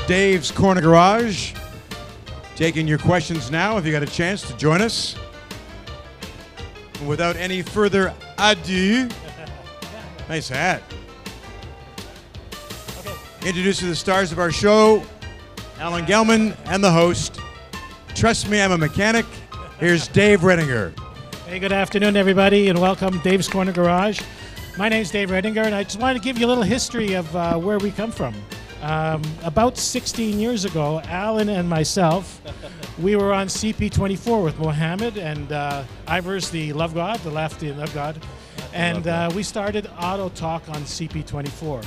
Dave's Corner Garage. Taking your questions now if you got a chance to join us. And without any further ado, nice hat. Okay. Introducing the stars of our show, Alan Gelman and the host. Trust me, I'm a mechanic. Here's Dave Redinger. Hey, good afternoon, everybody, and welcome to Dave's Corner Garage. My name's Dave Redinger, and I just wanted to give you a little history of where we come from. About 16 years ago, Alan and myself, we were on CP24 with Mohammed and Ivers, the Love God, the lefty Love God, and we started Auto Talk on CP24.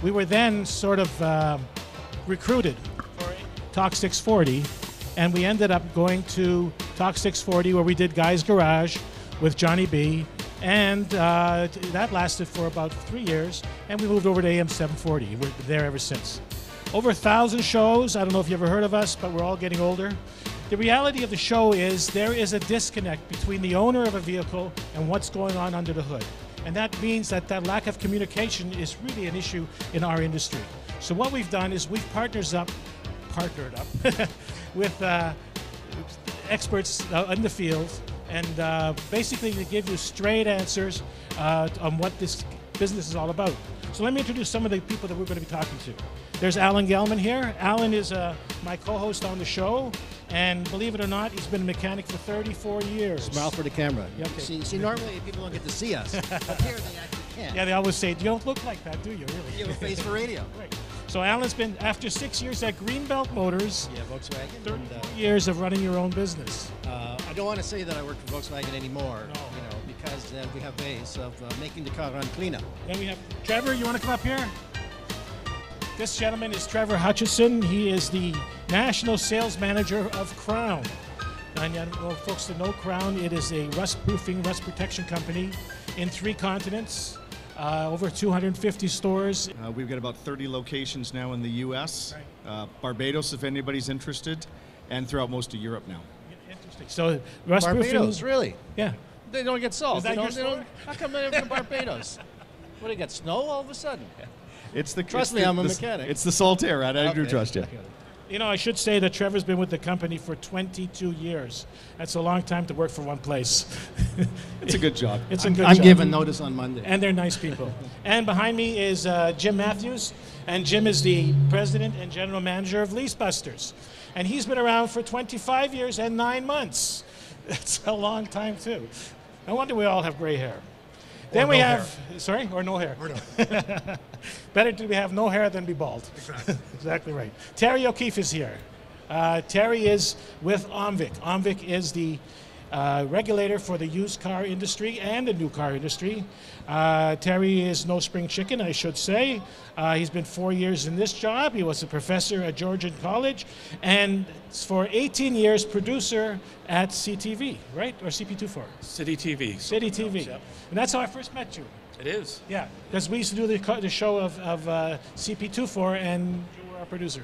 We were then sort of recruited for Talk 640, and we ended up going to Talk 640 where we did Guy's Garage with Johnny B, and that lasted for about 3 years, and we moved over to AM 740. We've been there ever since. Over 1,000 shows. I don't know if you ever heard of us, but we're all getting older. The reality of the show is there is a disconnect between the owner of a vehicle and what's going on under the hood. And that means that that lack of communication is really an issue in our industry. So what we've done is we've partnered up with experts in the field, and basically to give you straight answers on what this business is all about. So let me introduce some of the people that we're going to be talking to. There's Alan Gelman here. Alan is my co-host on the show, and believe it or not, he's been a mechanic for 34 years. Smile for the camera. Yeah, okay. See, normally people don't get to see us, but here they actually can. Yeah, they always say, you don't look like that, do you, really? You have a face for radio. Right. So Alan's been, after 6 years at Greenbelt Motors, Volkswagen. 34 years of running your own business. I don't want to say that I work for Volkswagen anymore, because we have ways of making the car run cleaner. Then we have Trevor. You want to come up here? This gentleman is Trevor Hutchison. He is the National Sales Manager of Crown. And I don't know folks that know Crown. It is a rust-proofing, rust protection company in 3 continents, over 250 stores. We've got about 30 locations now in the U.S., Barbados, if anybody's interested, and throughout most of Europe now. Interesting. So rust-proofing. Barbados, really? Yeah. They don't get salt. Is that your store? How come they're from Barbados? What, they got snow all of a sudden? Trust me, I'm a mechanic. It's the salt air, right? I do trust you. You know, I should say that Trevor's been with the company for 22 years. That's a long time to work for one place. It's a good job. It's a good I'm job. giving notice on Monday. And they're nice people. And behind me is Jim Matthews, and Jim is the president and general manager of Lease Busters. And he's been around for 25 years and 9 months. That's a long time, too. No wonder we all have gray hair. Then we have, sorry, or no hair. Or no. Better to have no hair than be bald. Exactly. Exactly right. Terry O'Keefe is here. Terry is with OMVIC. OMVIC is the regulator for the used car industry and the new car industry. Terry is no spring chicken, I should say. He's been 4 years in this job. He was a professor at Georgian College, and for 18 years, producer at CTV, right? Or CP24? City TV. City TV. Yep. And that's how I first met you. It is. Yeah, because we used to do the show of CP24, and you were our producer.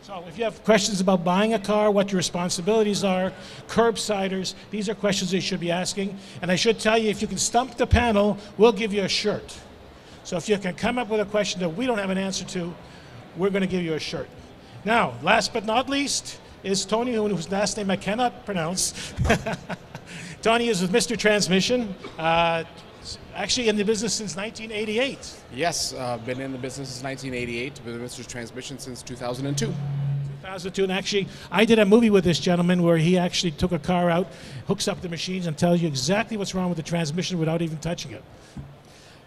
So if you have questions about buying a car, what your responsibilities are, curbsiders, these are questions you should be asking. And I should tell you, if you can stump the panel, we'll give you a shirt. So if you can come up with a question that we don't have an answer to, we're going to give you a shirt. Now, last but not least is Tony, whose last name I cannot pronounce. Tony is with Mr. Transmission. Actually in the business since 1988. Yes, been in the business since 1988, been in Mr. Transmission since 2002. 2002, and actually I did a movie with this gentleman where he actually took a car out, hooks up the machines, and tells you exactly what's wrong with the transmission without even touching it.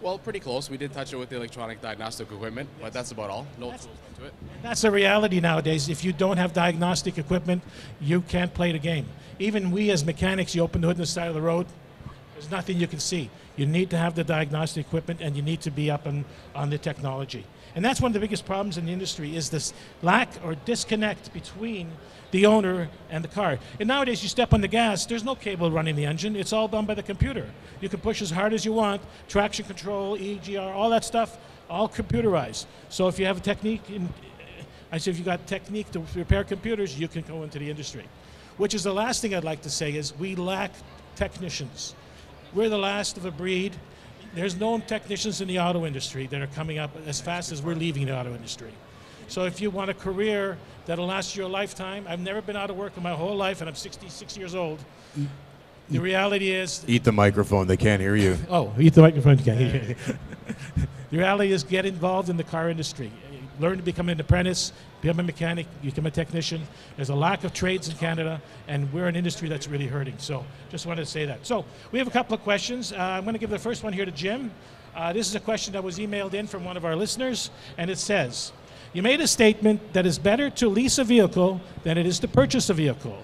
Well, pretty close. We did touch it with the electronic diagnostic equipment, but that's about all. No tools to it. That's the reality nowadays. If you don't have diagnostic equipment, you can't play the game. Even we as mechanics, you open the hood on the side of the road, there's nothing you can see. You need to have the diagnostic equipment, and you need to be up on the technology. And that's one of the biggest problems in the industry, is this lack or disconnect between the owner and the car. And nowadays, you step on the gas, there's no cable running the engine. It's all done by the computer. You can push as hard as you want, traction control, EGR, all that stuff, all computerized. So if you have a technique, if you got technique to repair computers, you can go into the industry. Which is the last thing I'd like to say is we lack technicians. We're the last of a breed. There's no technicians in the auto industry that are coming up as fast as we're leaving the auto industry. So if you want a career that'll last you a lifetime, I've never been out of work in my whole life, and I'm 66 years old. The reality is... Eat the microphone. They can't hear you. Oh, eat the microphone. The reality is get involved in the car industry. Learn to become an apprentice, become a mechanic, become a technician. There's a lack of trades in Canada, and we're an industry that's really hurting. So just wanted to say that. So we have a couple of questions. I'm going to give the first one here to Jim. This is a question that was emailed in from one of our listeners, and it says, you made a statement that it's better to lease a vehicle than it is to purchase a vehicle.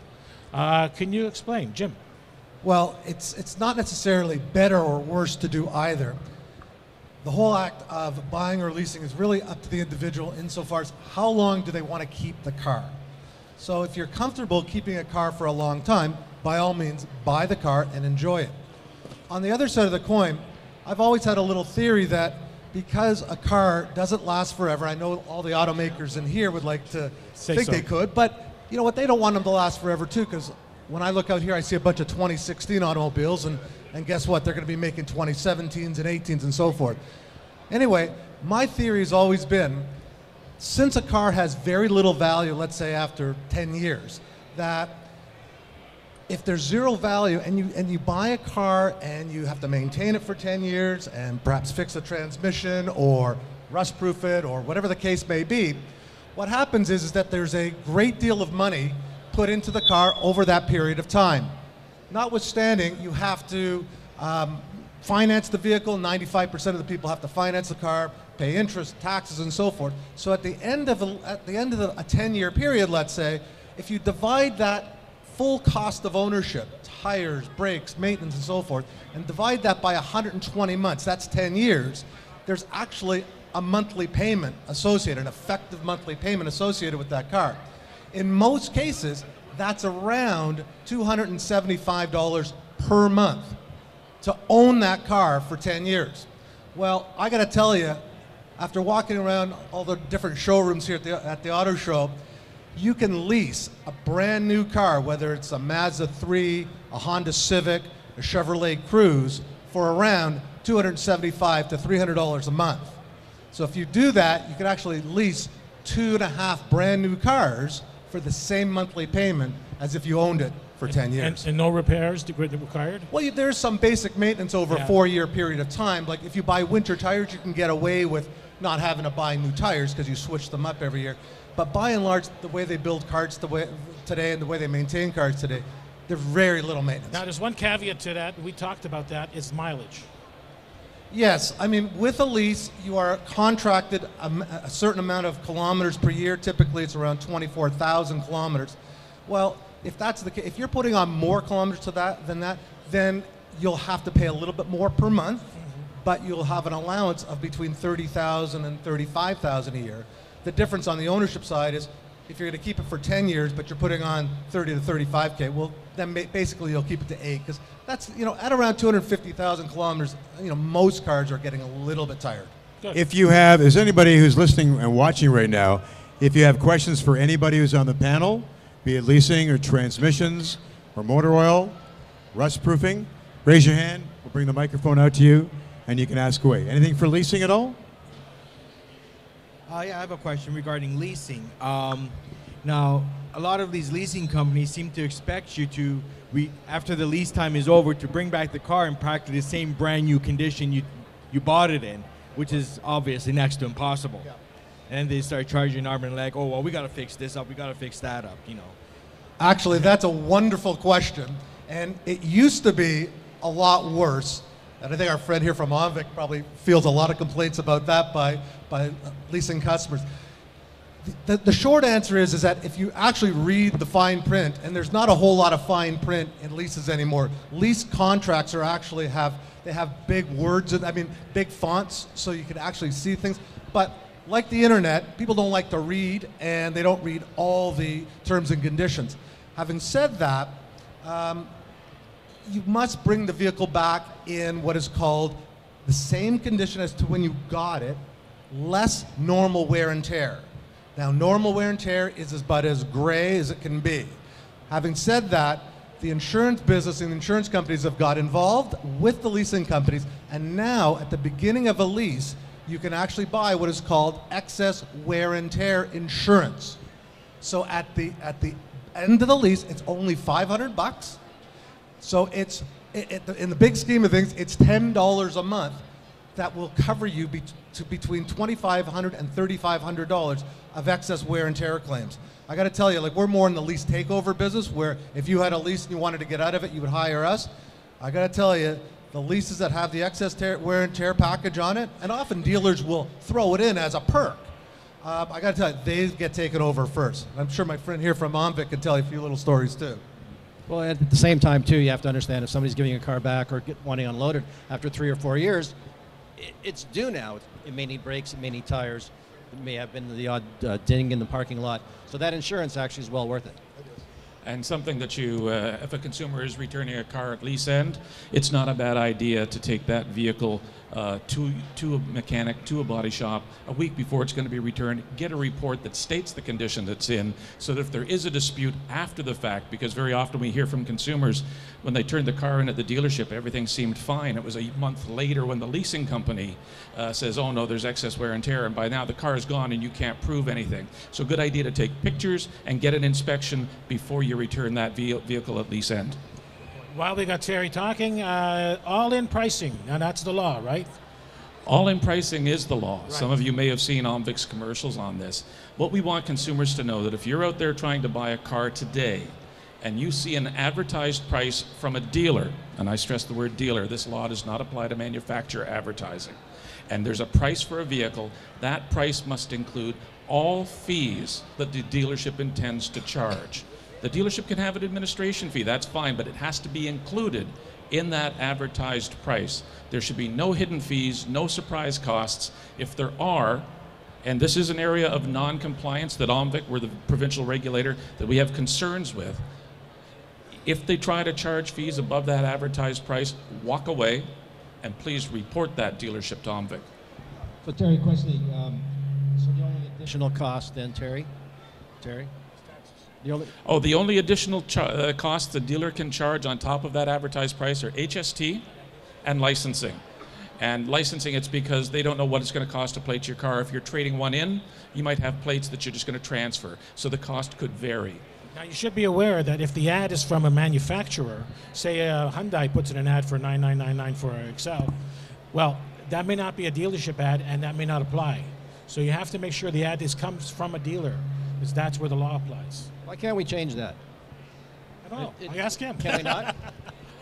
Can you explain, Jim? Well, it's not necessarily better or worse to do either. The whole act of buying or leasing is really up to the individual insofar as how long do they want to keep the car. So if you're comfortable keeping a car for a long time, by all means, buy the car and enjoy it. On the other side of the coin, I've always had a little theory that because a car doesn't last forever, I know all the automakers in here would like to think they could, but you know what, they don't want them to last forever too, because when I look out here, I see a bunch of 2016 automobiles, and guess what? They're going to be making 2017s and 18s and so forth. Anyway, my theory has always been, since a car has very little value, let's say after 10 years, that if there's zero value and you buy a car and you have to maintain it for 10 years and perhaps fix the transmission or rust-proof it or whatever the case may be, what happens is that there's a great deal of money put into the car over that period of time. Notwithstanding, you have to finance the vehicle. 95% of the people have to finance the car, pay interest, taxes, and so forth. So at the end of a 10-year period, let's say, if you divide that full cost of ownership, tires, brakes, maintenance, and so forth, and divide that by 120 months, that's 10 years, there's actually a monthly payment associated, an effective monthly payment associated with that car. In most cases, that's around $275 per month to own that car for 10 years. Well, I gotta tell you, after walking around all the different showrooms here at the Auto Show, you can lease a brand new car, whether it's a Mazda 3, a Honda Civic, a Chevrolet Cruze, for around $275 to $300 a month. So if you do that, you can actually lease 2.5 brand new cars for the same monthly payment as if you owned it for 10 years. And no repairs required? Well, there's some basic maintenance over a 4-year period of time. Like if you buy winter tires, you can get away with not having to buy new tires because you switch them up every year. But by and large, the way they build cars today and the way they maintain cars today, there's very little maintenance. Now, there's one caveat to that, we talked about that, is mileage. Yes, I mean, with a lease, you are contracted a certain amount of kilometers per year. Typically, it's around 24,000 kilometers. Well, if that's the case, if you're putting on more kilometers than that, then you'll have to pay a little bit more per month, but you'll have an allowance of between 30,000 and 35,000 a year. The difference on the ownership side is if you're going to keep it for 10 years, but you're putting on 30 to 35K, well, then basically you'll keep it to 8, because that's, at around 250,000 kilometers, most cars are getting a little bit tired. Good. If you have, is anybody who's listening and watching right now, if you have questions for anybody who's on the panel, be it leasing or transmissions or motor oil, rust proofing, raise your hand. We'll bring the microphone out to you and you can ask away. Anything for leasing at all? Yeah, I have a question regarding leasing. Now, a lot of these leasing companies seem to expect you to, after the lease time is over, to bring back the car in practically the same brand new condition you bought it in, which is obviously next to impossible. Yeah. And they start charging an arm and a leg. Oh, well, we got to fix this up. We got to fix that up, Actually, that's a wonderful question. And it used to be a lot worse. And I think our friend here from Onvic probably feels a lot of complaints about that by leasing customers. The short answer is that if you actually read the fine print, and there's not a whole lot of fine print in leases anymore. Lease contracts are actually have big words, big fonts, so you can actually see things. But like the internet, people don't like to read, and they don't read all the terms and conditions. Having said that, you must bring the vehicle back in what is called the same condition as to when you got it, less normal wear and tear. Now, normal wear and tear is about as gray as it can be. Having said that, the insurance business and insurance companies have got involved with the leasing companies, and now at the beginning of a lease, you can actually buy what is called excess wear and tear insurance. So at the end of the lease, it's only $500. So it's in the big scheme of things, it's $10 a month that will cover you to between $2,500 and $3,500 of excess wear and tear claims. I got to tell you, like, we're more in the lease takeover business, where if you had a lease and you wanted to get out of it, you would hire us. I got to tell you, the leases that have the excess wear and tear package on it, and often dealers will throw it in as a perk. I got to tell you, they get taken over first. I'm sure my friend here from Omvic can tell you a few little stories too. Well, at the same time, too, you have to understand if somebody's giving a car back or wanting unloaded after 3 or 4 years, it's due now. It may need brakes, it may need tires, it may have been the odd ding in the parking lot. So that insurance actually is well worth it. And something that you, if a consumer is returning a car at lease end, it's not a bad idea to take that vehicle to a mechanic, to a body shop, a week before it's going to be returned. Get a report that states the condition it's in, so that if there is a dispute after the fact, because very often we hear from consumers when they turned the car in at the dealership, everything seemed fine. It was a month later when the leasing company says, oh no, there's excess wear and tear, and by now the car is gone and you can't prove anything. So good idea to take pictures and get an inspection before you return that vehicle at lease end. While we got Terry talking, all-in pricing. Now that's the law, right? All-in pricing is the law. Right. Some of you may have seen Omvic's commercials on this. What we want consumers to know that if you're out there trying to buy a car today and you see an advertised price from a dealer, and I stress the word dealer, this law does not apply to manufacturer advertising, and there's a price for a vehicle, that price must include all fees that the dealership intends to charge. The dealership can have an administration fee, that's fine, but it has to be included in that advertised price. There should be no hidden fees, no surprise costs. If there are, and this is an area of non-compliance that Omvic, we're the provincial regulator, that we have concerns with, if they try to charge fees above that advertised price, walk away and please report that dealership to Omvic. So Terry, question, so the only additional cost then, Terry? The only additional cost the dealer can charge on top of that advertised price are HST and licensing. And licensing, it's because they don't know what it's going to cost to plate your car. If you're trading one in, you might have plates that you're just going to transfer. So the cost could vary. Now you should be aware that if the ad is from a manufacturer, say Hyundai puts in an ad for $9,999 for an XL, well, that may not be a dealership ad and that may not apply. So you have to make sure the ad comes from a dealer, because that's where the law applies. Why can't we change that? I don't know. I ask him. Can we not?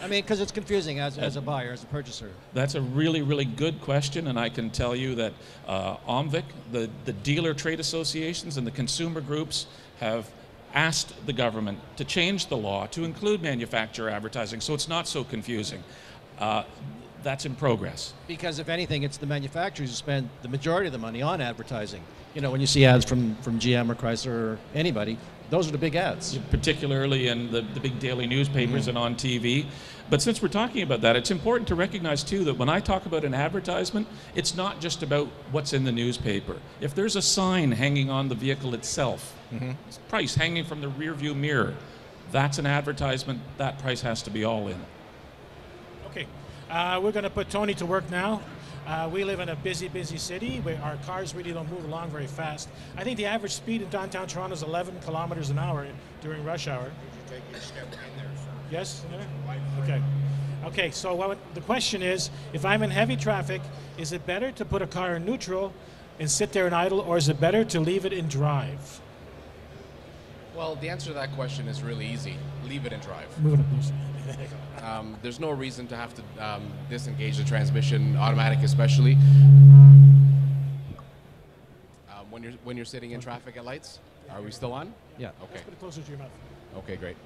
I mean, because it's confusing as a buyer, as a purchaser. That's a really, really good question, and I can tell you that Omvic, the dealer trade associations and the consumer groups have asked the government to change the law to include manufacturer advertising, so it's not so confusing. That's in progress. Because if anything, it's the manufacturers who spend the majority of the money on advertising. You know, when you see ads from GM or Chrysler or anybody, those are the big ads. Particularly in the big daily newspapers and on TV. But since we're talking about that, it's important to recognize too that when I talk about an advertisement, it's not just about what's in the newspaper. If there's a sign hanging on the vehicle itself, price hanging from the rear view mirror, that's an advertisement. That price has to be all in. Okay, we're going to put Tony to work now. We live in a busy, busy city where our cars really don't move along very fast. I think the average speed in downtown Toronto is 11 kilometers an hour during rush hour. Did you take your step in there, sir? Yes? Okay. Okay, so the question is, if I'm in heavy traffic, is it better to put a car in neutral and sit there and idle, or is it better to leave it in drive? Well, the answer to that question is really easy. Leave it in drive. Move it up closer. There's no reason to have to disengage the transmission, automatic especially. When you're sitting in traffic at lights, are we still on? Yeah. Okay. Let's put it closer to your mouth. Okay, great.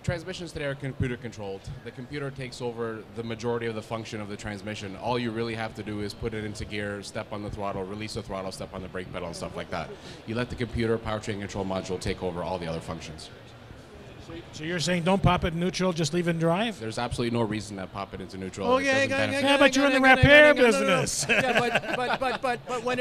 Transmissions today are computer controlled. The computer takes over the majority of the function of the transmission. All you really have to do is put it into gear, step on the throttle, release the throttle, step on the brake pedal, and stuff like that. You let the computer powertrain control module take over all the other functions. So you're saying don't pop it in neutral, just leave it in drive? There's absolutely no reason to pop it into neutral. Oh, It yeah, doesn't yeah, benefit. Yeah, but you're in the repair business. Yeah, but when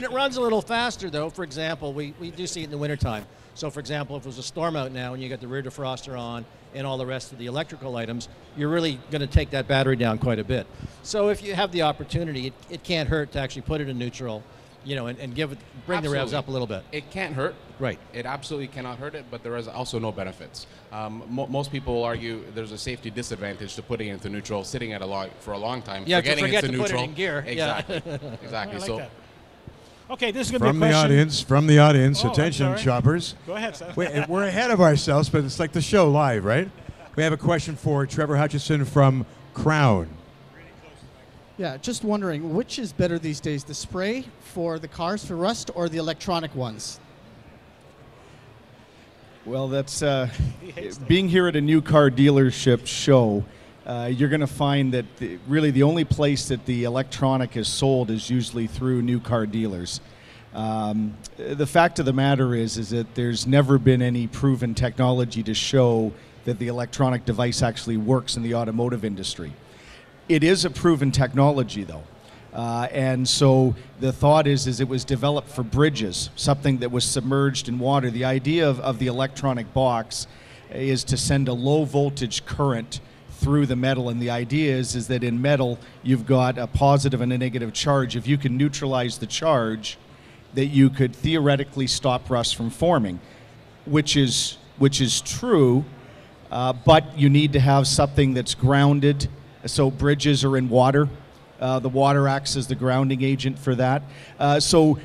it runs a little faster, though, for example, we do see it in the wintertime. So, for example, if it was a storm out now and you got the rear defroster on and all the rest of the electrical items, you're really going to take that battery down quite a bit. So if you have the opportunity, it can't hurt to actually put it in neutral, you know, and bring the revs Absolutely. up a little bit. It can't hurt. Right. It absolutely cannot hurt it, but there is also no benefits. Most people argue there's a safety disadvantage to putting it into neutral, sitting at for a long time, Yeah, forgetting forget it's to in put it neutral. in gear. Exactly. Yeah. Exactly. I like So that. Okay, this is going to be a From the question. audience, Oh, I'm attention, sorry. shoppers. Go ahead, Seth. We're ahead of ourselves, but it's like the show live, right? We have a question for Trevor Hutchison from Crown. Yeah, just wondering, which is better these days, the spray for the cars for rust or the electronic ones? Well, that's being here at a new car dealership show. You're going to find that really the only place that the electronic is sold is usually through new car dealers. The fact of the matter is that there's never been any proven technology to show that the electronic device actually works in the automotive industry. It is a proven technology, though. And so the thought is it was developed for bridges, something that was submerged in water. The idea of the electronic box is to send a low voltage current through the metal, and the idea is that in metal you've got a positive and a negative charge. If you can neutralize the charge, that you could theoretically stop rust from forming, which is true, but you need to have something that's grounded. So bridges are in water. The water acts as the grounding agent for that. So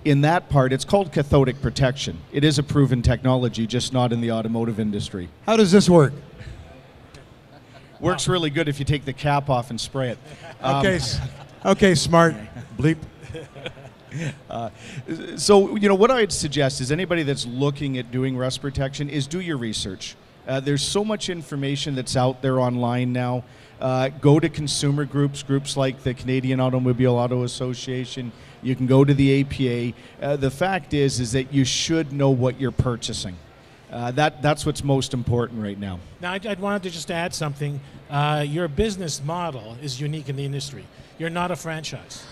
in that part, it's called cathodic protection. It is a proven technology, just not in the automotive industry. How does this work? Works really good if you take the cap off and spray it. Okay, smart bleep. So, you know, what I'd suggest is anybody that's looking at doing rust protection is do your research. There's so much information that's out there online now. Go to consumer groups like the Canadian Automobile Auto Association. You can go to the APA. The fact is that you should know what you're purchasing. That's what's most important right now. Now, I'd wanted to just add something. Your business model is unique in the industry. You're not a franchise.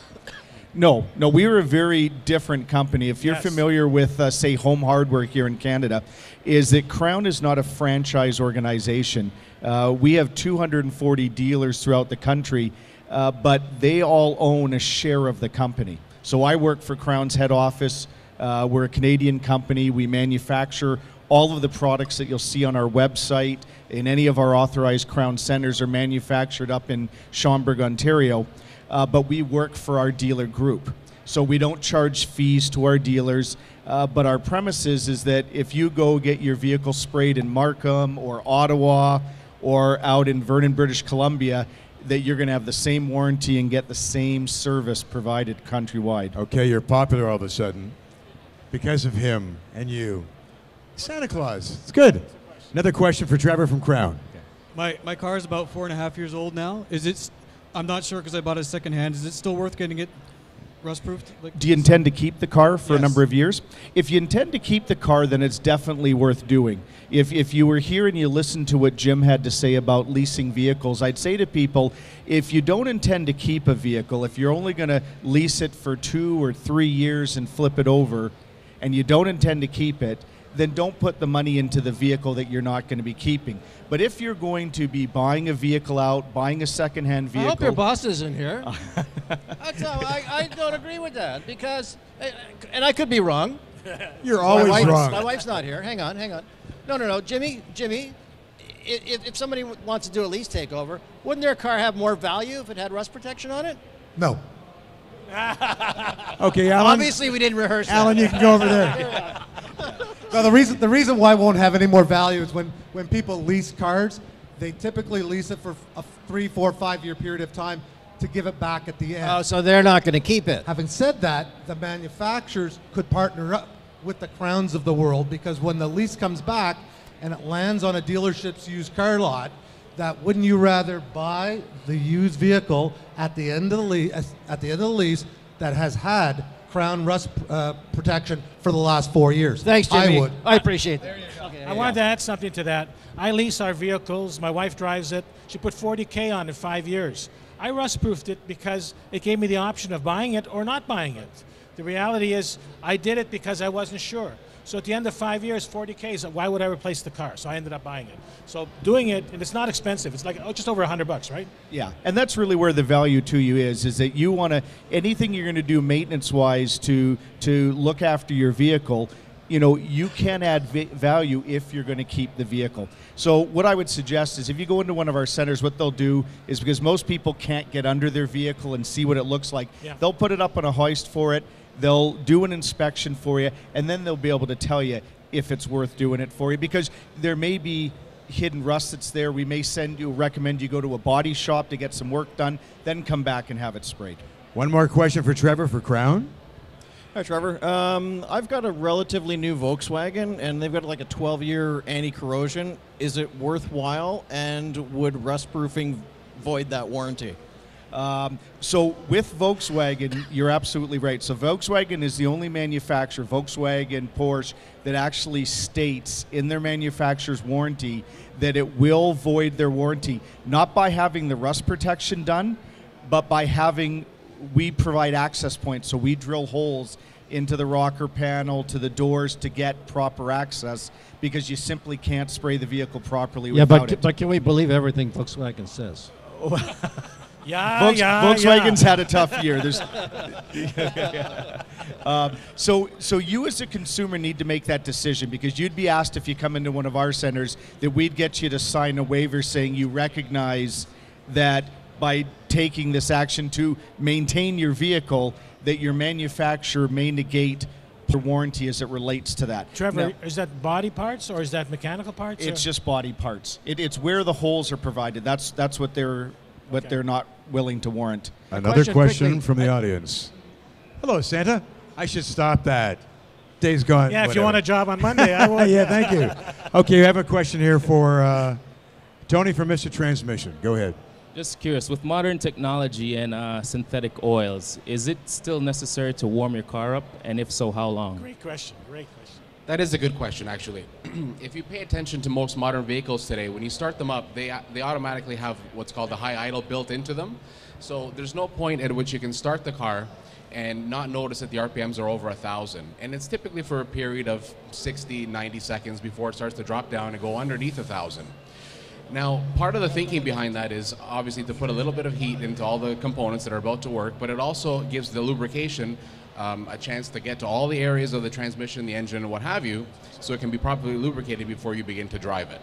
No, we are a very different company. If you're Yes. familiar with, say, Home Hardware here in Canada, is that Crown is not a franchise organization. We have 240 dealers throughout the country, but they all own a share of the company. So I work for Crown's head office. We're a Canadian company. We manufacture all of the products that you'll see on our website in any of our authorized Crown centers are manufactured up in Schaumburg, Ontario. But we work for our dealer group. So we don't charge fees to our dealers, but our premise is that if you go get your vehicle sprayed in Markham or Ottawa or out in Vernon, British Columbia, that you're going to have the same warranty and get the same service provided countrywide. Okay, you're popular all of a sudden because of him and you. Santa Claus. It's good. Another question for Trevor from Crown. My car is about 4.5 years old now. I'm not sure because I bought it secondhand. Is it still worth getting it rust-proofed? Do you intend to keep the car for a Yes. number of years? If you intend to keep the car, then it's definitely worth doing. If you were here and you listened to what Jim had to say about leasing vehicles, I'd say to people, if you don't intend to keep a vehicle, if you're only going to lease it for 2 or 3 years and flip it over, and you don't intend to keep it, then don't put the money into the vehicle that you're not going to be keeping. But if you're going to be buying a vehicle out, buying a secondhand I vehicle... hope your boss is in here. I don't agree with that because, and I could be wrong. You're always wrong. My wife's not here. Hang on. No. Jimmy, if somebody wants to do a lease takeover, wouldn't their car have more value if it had rust protection on it? No. Okay, Alan. Obviously, we didn't rehearse that. Alan, you can go over there. No, the reason why it won't have any more value is when people lease cars, they typically lease it for a 3, 4, 5 year period of time to give it back at the end. Oh, so they're not going to keep it. Having said that, the manufacturers could partner up with the Crowns of the world because when the lease comes back and it lands on a dealership's used car lot, that wouldn't you rather buy the used vehicle at the end of the lease that has had crown rust protection for the last 4 years. Thanks, Jimmy. I would. I appreciate that. Okay, I wanted to add something to that. I lease our vehicles. My wife drives it. She put 40K on in 5 years. I rust-proofed it because it gave me the option of buying it or not buying it. The reality is I did it because I wasn't sure. So at the end of 5 years, 40K, so why would I replace the car? So I ended up buying it. So doing it, and it's not expensive. It's like just over $100, right? Yeah, and that's really where the value to you is that you want to, anything you're going to do maintenance-wise to look after your vehicle, you know, you can add value if you're going to keep the vehicle. So what I would suggest is if you go into one of our centers, what they'll do is, because most people can't get under their vehicle and see what it looks like, they'll put it up on a hoist for it, they'll do an inspection for you, and then they'll be able to tell you if it's worth doing it for you, because there may be hidden rust that's there. We may recommend you go to a body shop to get some work done, then come back and have it sprayed. One more question for Trevor for Crown. Hi, Trevor. I've got a relatively new Volkswagen, and they've got like a 12-year anti-corrosion. Is it worthwhile, and would rust-proofing void that warranty? So with Volkswagen, you're absolutely right. So Volkswagen is the only manufacturer, Volkswagen, Porsche, that actually states in their manufacturer's warranty that it will void their warranty, not by having the rust protection done, but by having, we provide access points. So we drill holes into the rocker panel, to the doors to get proper access, because you simply can't spray the vehicle properly without it. But can we believe everything Volkswagen says? Volkswagen's had a tough year. So you as a consumer need to make that decision, because you'd be asked if you come into one of our centers that we'd get you to sign a waiver saying you recognize that by taking this action to maintain your vehicle, that your manufacturer may negate the warranty as it relates to that. Trevor, Now, is that body parts or is that mechanical parts? it's just body parts. It's where the holes are provided. That's what they're not willing to warrant. Another question quickly. from the audience. Hello, Santa. I should stop that. Day's gone. Yeah, if you Whatever. want a job on Monday, I will. Yeah, thank you. Okay, we have a question here for Tony from Mr. Transmission. Go ahead. Just curious, with modern technology and synthetic oils, is it still necessary to warm your car up? And if so, how long? Great question. Great question. That is a good question, actually. If you pay attention to most modern vehicles today, when you start them up, they automatically have what's called the high idle built into them. So there's no point at which you can start the car and not notice that the RPMs are over 1,000. And it's typically for a period of 60, 90 seconds before it starts to drop down and go underneath 1,000. Now, part of the thinking behind that is obviously to put a little bit of heat into all the components that are about to work, but it also gives the lubrication a chance to get to all the areas of the transmission, the engine, and what have you, so it can be properly lubricated before you begin to drive it.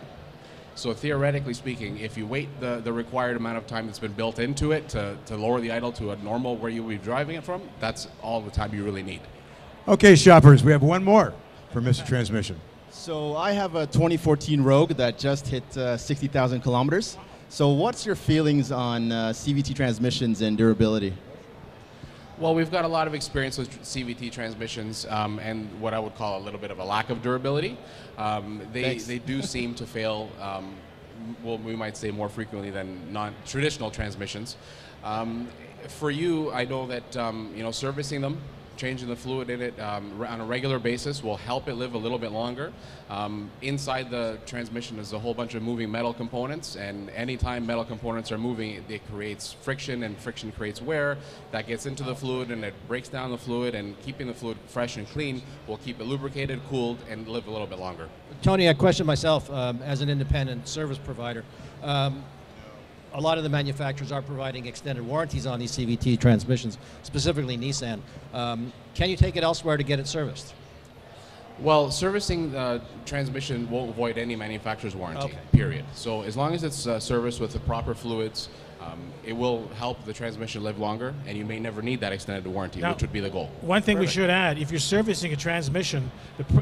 So theoretically speaking, if you wait the required amount of time that's been built into it to lower the idle to a normal where you'll be driving it from, that's all the time you really need. Okay, shoppers, we have one more for Mr. Transmission. So I have a 2014 Rogue that just hit 60,000 kilometers. So what's your feelings on CVT transmissions and durability? Well, we've got a lot of experience with CVT transmissions and what I would call a little bit of a lack of durability. They do seem to fail, well, we might say more frequently than non-traditional transmissions. For you, I know that servicing them, changing the fluid in it on a regular basis will help it live a little bit longer. Inside the transmission is a whole bunch of moving metal components, and anytime metal components are moving, it creates friction, and friction creates wear. That gets into the fluid and it breaks down the fluid, and keeping the fluid fresh and clean will keep it lubricated, cooled, and live a little bit longer. Tony, I question myself as an independent service provider. A lot of the manufacturers are providing extended warranties on these CVT transmissions, specifically Nissan. Can you take it elsewhere to get it serviced? Well, servicing the transmission won't void any manufacturer's warranty, Okay. period. So as long as it's serviced with the proper fluids, it will help the transmission live longer, and you may never need that extended warranty, Now, which would be the goal. One thing we should add, if you're servicing a transmission,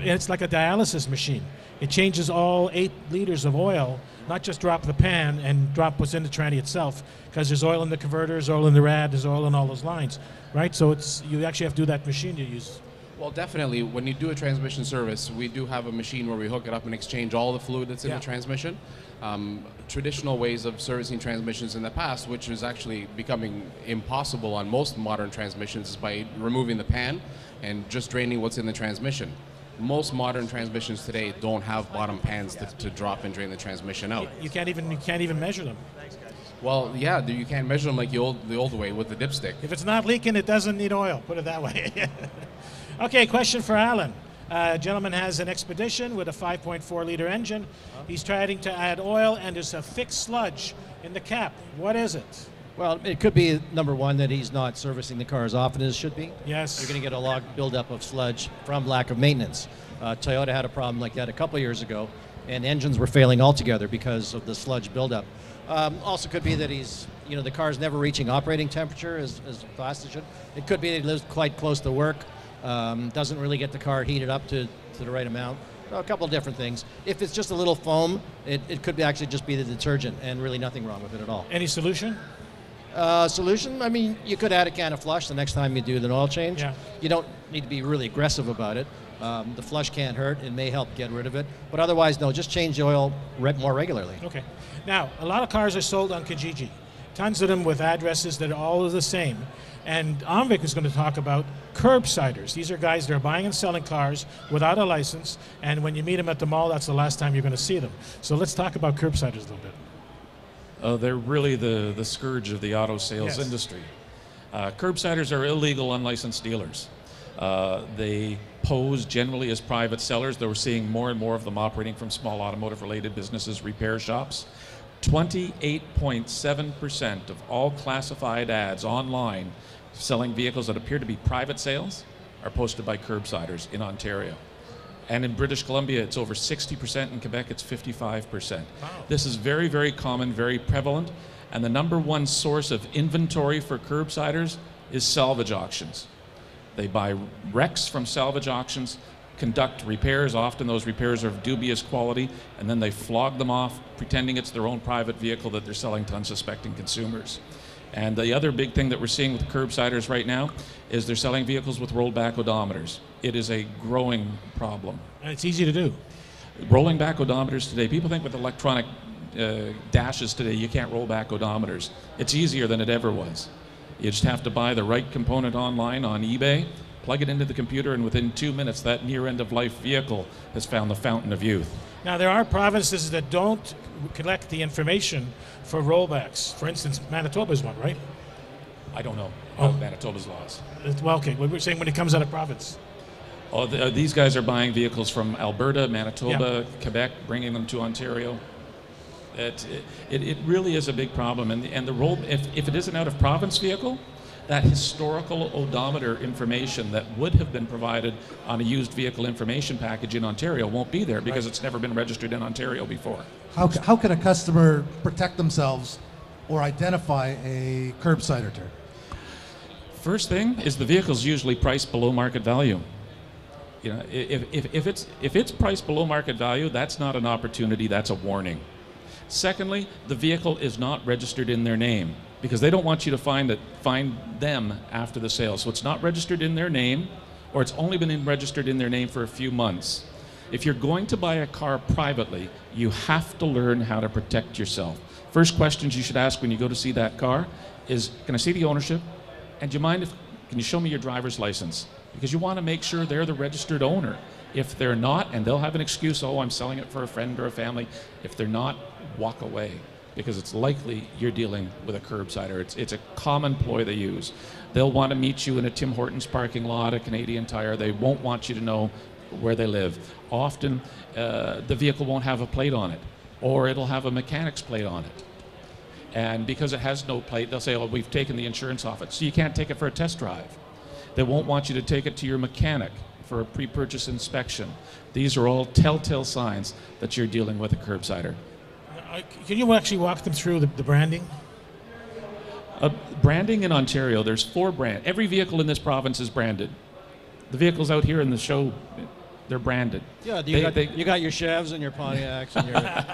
it's like a dialysis machine. It changes all 8 liters of oil, not just drop the pan and drop what's in the tranny itself, because there's oil in the converters, oil in the rad, there's oil in all those lines, right? So you actually have to do that machine to use. Well, definitely, when you do a transmission service, we do have a machine where we hook it up and exchange all the fluid that's in the transmission. Traditional ways of servicing transmissions in the past, which is actually becoming impossible on most modern transmissions, is by removing the pan and just draining what's in the transmission. Most modern transmissions today don't have bottom pans to drop and drain the transmission out. You can't even measure them. Well, yeah, you can't measure them like the old way with the dipstick. If it's not leaking, it doesn't need oil. Put it that way. Okay, question for Alan. A gentleman has an Expedition with a 5.4 liter engine. He's trying to add oil, and there's a thick sludge in the cap. What is it? Well, it could be, number one, that he's not servicing the car as often as should be. Yes. You're going to get a log buildup of sludge from lack of maintenance. Toyota had a problem like that a couple years ago, and engines were failing altogether because of the sludge buildup. Also could be that the car's never reaching operating temperature as fast as it should. It could be that he lives quite close to work, doesn't really get the car heated up to the right amount. So a couple of different things. If it's just a little foam, it could actually just be the detergent and really nothing wrong with it at all. Any solution? Solution? I mean, you could add a can of flush the next time you do the oil change. Yeah. You don't need to be really aggressive about it. The flush can't hurt. It may help get rid of it. But otherwise, no, just change the oil more regularly. Okay. Now, a lot of cars are sold on Kijiji. Tons of them with addresses that are all the same. And Anvik is going to talk about curbsiders. These are guys that are buying and selling cars without a license, and when you meet them at the mall, that's the last time you're going to see them. So let's talk about curbsiders a little bit. They're really the scourge of the auto sales industry. Curbsiders are illegal, unlicensed dealers. They pose generally as private sellers, though we're seeing more and more of them operating from small automotive-related businesses, repair shops. 28.7% of all classified ads online selling vehicles that appear to be private sales are posted by curbsiders in Ontario. And in British Columbia, it's over 60%. In Quebec, it's 55%. Wow. This is very, very common, very prevalent. And the number one source of inventory for curbsiders is salvage auctions. They buy wrecks from salvage auctions, conduct repairs. Often those repairs are of dubious quality, and then they flog them off, pretending it's their own private vehicle that they're selling to unsuspecting consumers. And the other big thing that we're seeing with curbsiders right now is they're selling vehicles with rollback odometers. It is a growing problem. And it's easy to do. Rolling back odometers today, people think with electronic dashes today you can't roll back odometers. It's easier than it ever was. You just have to buy the right component online on eBay, plug it into the computer, and within 2 minutes that near end-of-life vehicle has found the fountain of youth. Now, there are provinces that don't collect the information for rollbacks. For instance, Manitoba is one, right? I don't know Manitoba's laws. Well, okay, we're saying when it comes out of province. Oh, these guys are buying vehicles from Alberta, Manitoba, Quebec, bringing them to Ontario. It really is a big problem. And if it is an out-of-province vehicle, that historical odometer information that would have been provided on a used vehicle information package in Ontario won't be there because it's never been registered in Ontario before. How can a customer protect themselves or identify a curbsider turn? First thing is the vehicle's usually priced below market value. You know, if it's priced below market value, that's not an opportunity, that's a warning. Secondly, the vehicle is not registered in their name because they don't want you to find them after the sale. So it's not registered in their name, or it's only been registered in their name for a few months. If you're going to buy a car privately, you have to learn how to protect yourself. First questions you should ask when you go to see that car is, can I see the ownership? And do you mind can you show me your driver's license? Because you want to make sure they're the registered owner. If they're not, and they'll have an excuse, oh, I'm selling it for a friend or a family. If they're not, walk away, because it's likely you're dealing with a curbsider. It's a common ploy they use. They'll want to meet you in a Tim Hortons parking lot, a Canadian Tire. They won't want you to know where they live. Often, the vehicle won't have a plate on it, or it'll have a mechanic's plate on it. And because it has no plate, they'll say, oh, we've taken the insurance off it, so you can't take it for a test drive. They won't want you to take it to your mechanic for a pre-purchase inspection. These are all telltale signs that you're dealing with a curbsider. Can you actually walk them through the branding? Branding in Ontario, there's 4 brands. Every vehicle in this province is branded. The vehicles out here in the show, they're branded. Yeah, you got your Chevs and your Pontiacs and your...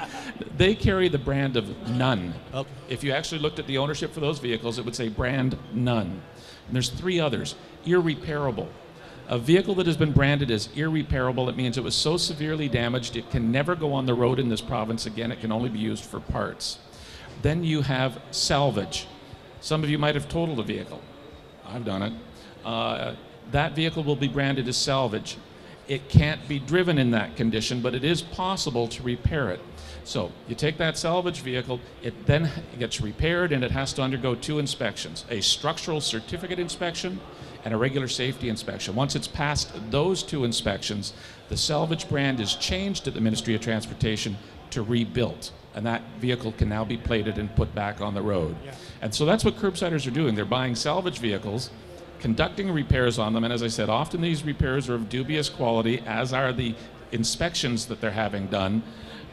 They carry the brand of none. Oh. If you actually looked at the ownership for those vehicles, it would say brand none. And there's 3 others. Irreparable. A vehicle that has been branded as irreparable, it means it was so severely damaged it can never go on the road in this province again. It can only be used for parts. Then you have salvage. Some of you might have totaled a vehicle. I've done it. That vehicle will be branded as salvage. It can't be driven in that condition, but it is possible to repair it. So you take that salvage vehicle, it then gets repaired, and it has to undergo 2 inspections, a structural certificate inspection and a regular safety inspection. Once it's passed those 2 inspections, the salvage brand is changed at the Ministry of Transportation to rebuilt, and that vehicle can now be plated and put back on the road. Yeah. And so that's what curbsiders are doing. They're buying salvage vehicles, conducting repairs on them, and as I said, often these repairs are of dubious quality, as are the inspections that they're having done.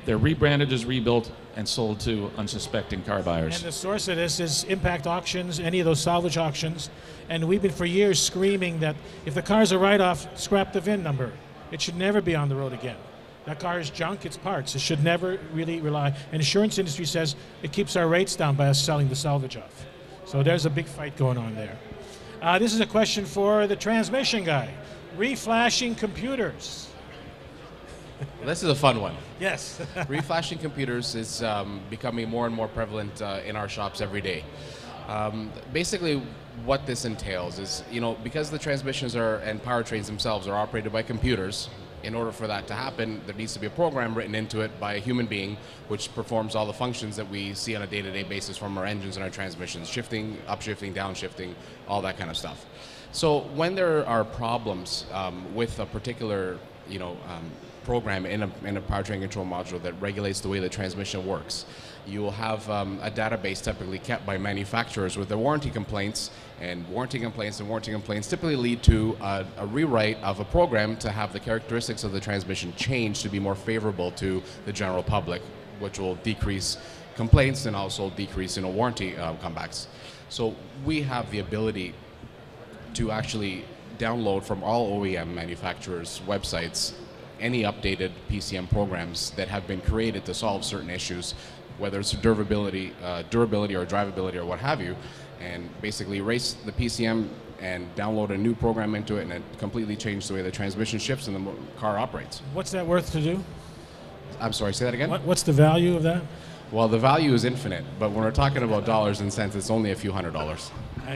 They're rebranded as rebuilt and sold to unsuspecting car buyers. And the source of this is impact auctions, any of those salvage auctions. And we've been for years screaming that if the car's a write-off, scrap the VIN number. It should never be on the road again. That car is junk, it's parts. It should never really rely. And insurance industry says it keeps our rates down by us selling the salvage off. So there's a big fight going on there. This is a question for the transmission guy. Reflashing computers. Well, this is a fun one. Yes. Reflashing computers is becoming more and more prevalent in our shops every day. Basically, what this entails is, because the transmissions and powertrains themselves are operated by computers, in order for that to happen, there needs to be a program written into it by a human being, which performs all the functions that we see on a day-to-day basis from our engines and our transmissions, shifting, upshifting, downshifting, all that kind of stuff. So when there are problems with a particular, program in a powertrain control module that regulates the way the transmission works, you will have a database typically kept by manufacturers with their warranty complaints, and warranty complaints typically lead to a rewrite of a program to have the characteristics of the transmission change to be more favorable to the general public, which will decrease complaints and also decrease warranty comebacks. So we have the ability to actually download from all OEM manufacturers' websites any updated PCM programs that have been created to solve certain issues, whether it's durability or drivability or what have you, and basically erase the PCM and download a new program into it, and it completely changed the way the transmission shifts and the car operates. What's that worth to do? I'm sorry, say that again? What's the value of that? Well, the value is infinite, but when we're talking about dollars and cents, it's only a few $100s.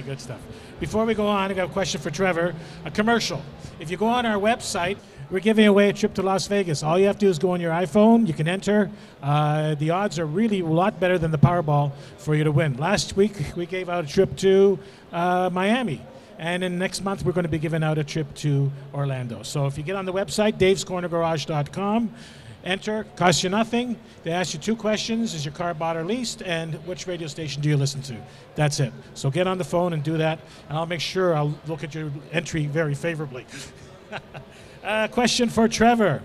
Good stuff. Before we go on, I got a question for Trevor. A commercial. If you go on our website, we're giving away a trip to Las Vegas. All you have to do is go on your iPhone. You can enter. The odds are really a lot better than the Powerball for you to win. Last week, we gave out a trip to Miami. And then next month, we're going to be giving out a trip to Orlando. So if you get on the website, davescornergarage.com, enter, costs you nothing. They ask you 2 questions. Is your car bought or leased? And which radio station do you listen to? That's it. So get on the phone and do that. And I'll make sure I'll look at your entry very favorably. Question for Trevor.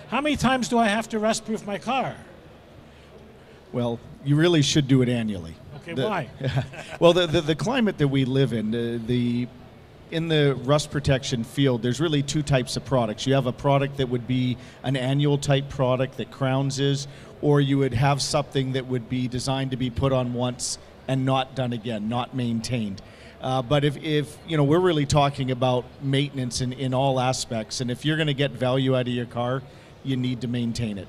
How many times do I have to rust-proof my car? Well, you really should do it annually. Okay, why? Well, the climate that we live in, in the rust protection field, there's really 2 types of products. You have a product that would be an annual type product that Crowns is, or you would have something that would be designed to be put on once and not done again, not maintained. But if we're really talking about maintenance in all aspects, and if you're going to get value out of your car, you need to maintain it.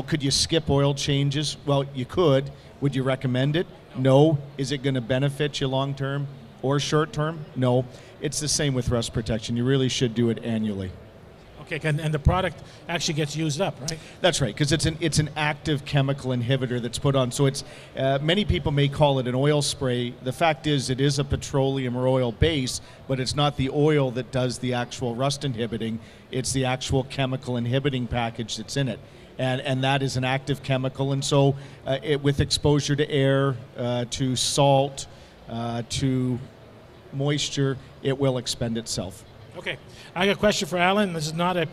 Could you skip oil changes? Well, you could. Would you recommend it? No. Is it going to benefit you long term or short term? No. It's the same with rust protection. You really should do it annually. Okay, and the product actually gets used up, right? That's right, because it's an active chemical inhibitor that's put on. So it's many people may call it an oil spray. The fact is, it is a petroleum or oil base, but it's not the oil that does the actual rust inhibiting. It's the actual chemical inhibiting package that's in it, and that is an active chemical. And so, with exposure to air, to salt, to moisture, it will expend itself. Okay, I got a question for Alan. This is not it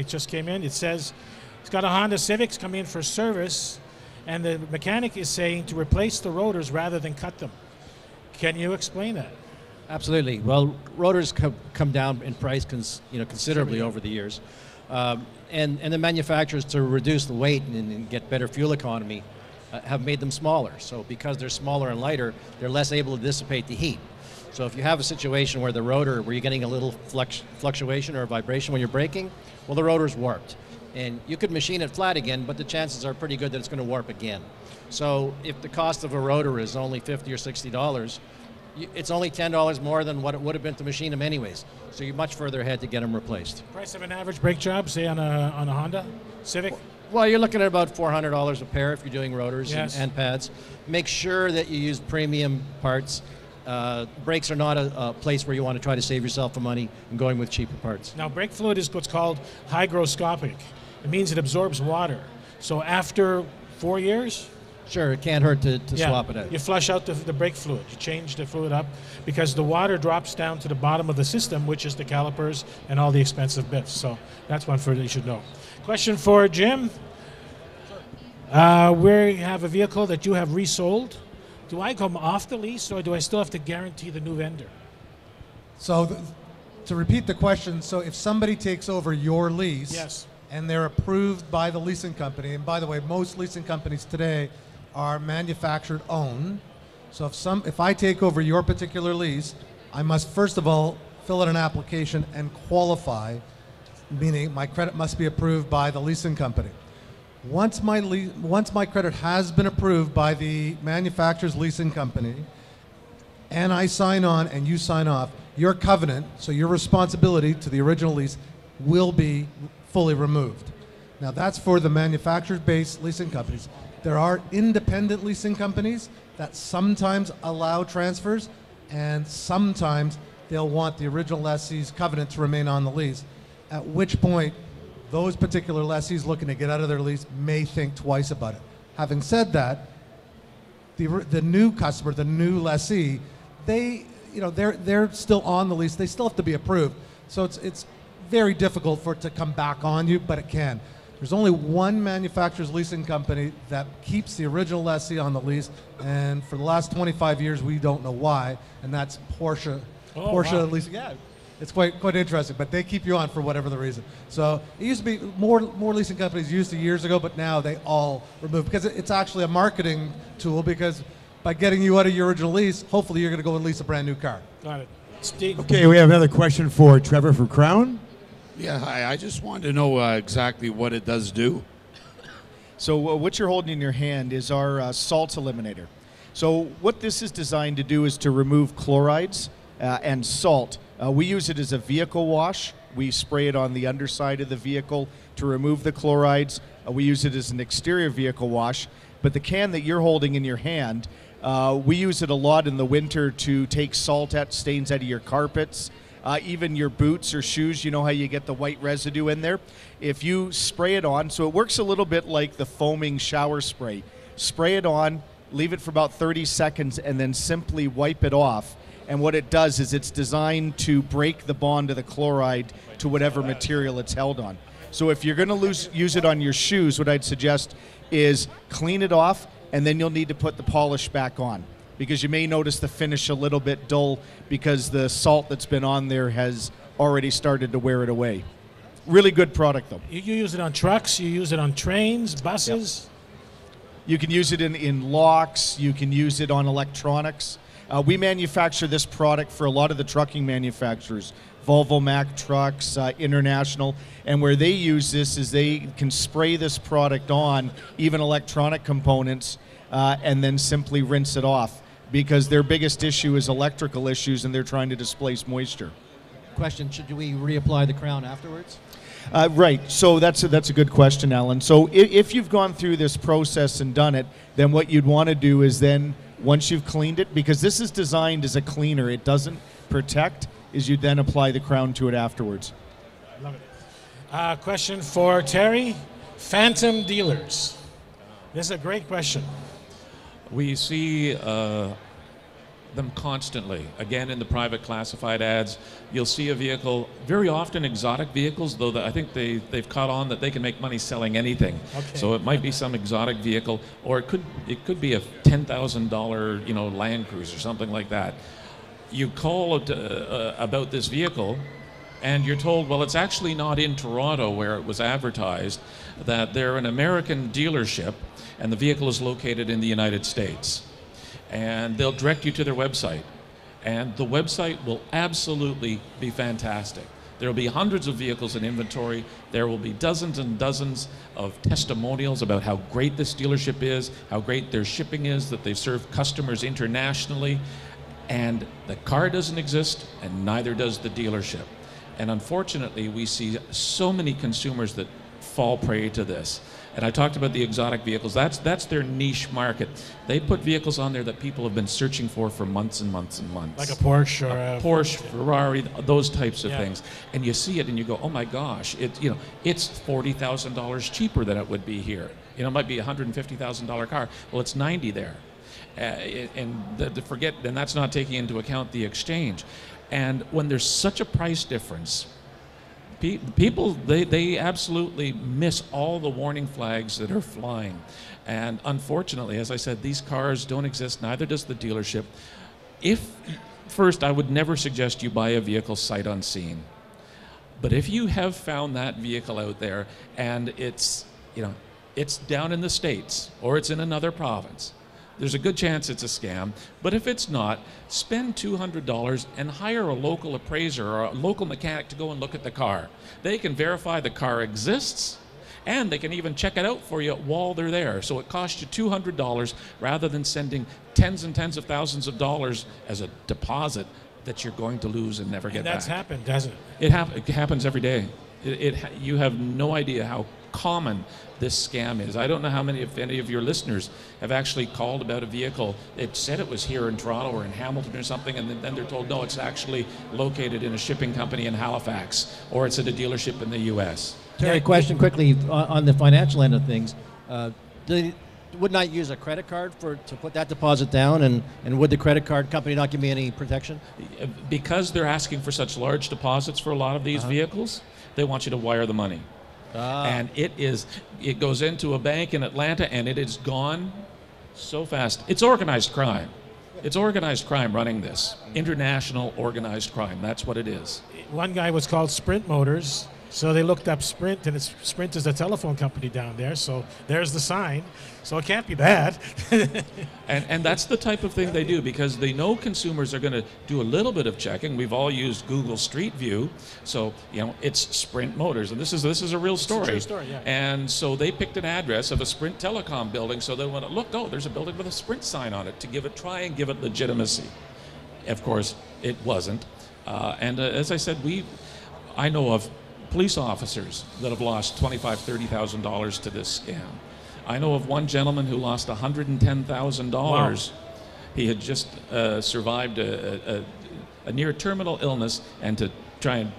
just came in. It says he's got a Honda Civics coming in for service, and the mechanic is saying to replace the rotors rather than cut them. Can you explain that? Absolutely. Well, rotors come down in price considerably over the years, and the manufacturers, to reduce the weight and get better fuel economy, have made them smaller. So because they're smaller and lighter, they're less able to dissipate the heat. So if you have a situation where the rotor, where you're getting a little fluctuation or vibration when you're braking, well, the rotor's warped. And you could machine it flat again, but the chances are pretty good that it's going to warp again. So if the cost of a rotor is only $50 or $60, it's only $10 more than what it would have been to machine them anyways. So you're much further ahead to get them replaced. Price of an average brake job, say on a Honda Civic? Well, you're looking at about $400 a pair if you're doing rotors and pads. Make sure that you use premium parts. Brakes are not a place where you want to try to save yourself the money and going with cheaper parts. Now, brake fluid is what's called hygroscopic. It means it absorbs water. So after 4 years, sure, it can't hurt to swap it out. You flush out the brake fluid. You change the fluid up because the water drops down to the bottom of the system, which is the calipers and all the expensive bits. So that's one that you should know. Question for Jim. We have a vehicle that you have resold. Do I come off the lease or do I still have to guarantee the new vendor? So to repeat the question, so if somebody takes over your lease, yes, and they're approved by the leasing company, and by the way, most leasing companies today are manufactured owned. So if I take over your particular lease, I must first of all fill out an application and qualify, meaning my credit must be approved by the leasing company. Once my credit has been approved by the manufacturer's leasing company, and I sign on and you sign off, your covenant, so your responsibility to the original lease, will be fully removed. Now that's for the manufacturer-based leasing companies. There are independent leasing companies that sometimes allow transfers, and sometimes they'll want the original lessee's covenant to remain on the lease, at which point those particular lessees looking to get out of their lease may think twice about it. Having said that, the new customer, the new lessee, they're still on the lease. They still have to be approved. So it's very difficult for it to come back on you, but it can. There's only one manufacturer's leasing company that keeps the original lessee on the lease, and for the last 25 years, we don't know why, and that's Porsche. Porsche wow. Leasing. Yeah, it's quite interesting, but they keep you on for whatever the reason. So it used to be more leasing companies used to years ago, but now they all remove, because it's actually a marketing tool, because by getting you out of your original lease, hopefully you're going to go and lease a brand new car. Got it. Steve. Okay, we have another question for Trevor from Crown. Yeah, hi. I just wanted to know exactly what it does do. So what you're holding in your hand is our salt eliminator. So what this is designed to do is to remove chlorides and salt. We use it as a vehicle wash. We spray it on the underside of the vehicle to remove the chlorides. We use it as an exterior vehicle wash. But the can that you're holding in your hand, we use it a lot in the winter to take salt stains out of your carpets. Even your boots or shoes, you know how you get the white residue in there? If you spray it on, so it works a little bit like the foaming shower spray. Spray it on, leave it for about 30 seconds, and then simply wipe it off. And what it does is it's designed to break the bond of the chloride to whatever material it's held on. So if you're going to use it on your shoes, what I'd suggest is clean it off, and then you'll need to put the polish back on, because you may notice the finish a little bit dull because the salt that's been on there has already started to wear it away. Really good product, though. You use it on trucks, you use it on trains, buses? Yep. You can use it in locks, you can use it on electronics. We manufacture this product for a lot of the trucking manufacturers, Volvo, Mack Trucks, International, and where they use this is they can spray this product on even electronic components and then simply rinse it off, because their biggest issue is electrical issues and they're trying to displace moisture. Question, should we reapply the crown afterwards? Right, so that's a good question, Alan. So if you've gone through this process and done it, then what you'd want to do is then, once you've cleaned it, because this is designed as a cleaner, it doesn't protect, is you then apply the crown to it afterwards. Love it. Question for Terry. Phantom dealers. This is a great question. We see them constantly. Again, in the private classified ads, you'll see a vehicle, very often exotic vehicles, though I think they've caught on that they can make money selling anything. Okay. So it might be some exotic vehicle, or it could be a $10,000 Land Cruiser, something like that. You call about this vehicle, and you're told, well, it's actually not in Toronto where it was advertised, that they're an American dealership, and the vehicle is located in the United States. And they'll direct you to their website. And the website will absolutely be fantastic. There will be hundreds of vehicles in inventory. There will be dozens and dozens of testimonials about how great this dealership is, how great their shipping is, that they serve customers internationally. And the car doesn't exist, and neither does the dealership. And unfortunately, we see so many consumers that fall prey to this. And I talked about the exotic vehicles. That's their niche market. They put vehicles on there that people have been searching for months and months and months. Like a Porsche or a Porsche, Ferrari, those types of Yeah. things. And you see it and you go, oh my gosh, it's $40,000 cheaper than it would be here. It might be a $150,000 car. Well, it's 90 there. And that's not taking into account the exchange. And when there's such a price difference, people, they absolutely miss all the warning flags that are flying. And unfortunately, as I said, these cars don't exist, neither does the dealership. First, I would never suggest you buy a vehicle sight unseen. But if you have found that vehicle out there and it's down in the States or it's in another province, there's a good chance it's a scam. But if it's not, spend $200 and hire a local appraiser or a local mechanic to go and look at the car. They can verify the car exists, and they can even check it out for you while they're there. So it costs you $200 rather than sending tens and tens of thousands of dollars as a deposit that you're going to lose and never get back. That's happened, hasn't it? It happens every day. You have no idea how common this scam is. I don't know if any of your listeners have actually called about a vehicle. It said it was here in Toronto or in Hamilton or something, and then they're told, no, it's actually located in a shipping company in Halifax, or it's at a dealership in the U.S. Terry, question quickly on the financial end of things. Would not use a credit card to put that deposit down, and would the credit card company not give me any protection? Because they're asking for such large deposits for a lot of these vehicles, they want you to wire the money. And it goes into a bank in Atlanta, and it is gone so fast. It's organized crime. It's organized crime running this. International organized crime. That's what it is. One guy was called Sprint Motors, so they looked up Sprint, and Sprint is a telephone company down there, so there's the sign. So it can't be bad. And that's the type of thing they do, because they know consumers are going to do a little bit of checking. We've all used Google Street View, so it's Sprint Motors, and this is a real story. It's a true story, yeah. And so they picked an address of a Sprint Telecom building, so they went to look. Oh, there's a building with a Sprint sign on it to try and give it legitimacy. Of course, it wasn't. As I said, I know of police officers that have lost $25,000, $30,000 to this scam. I know of one gentleman who lost $110,000. Wow. He had just survived a near terminal illness, and to try and,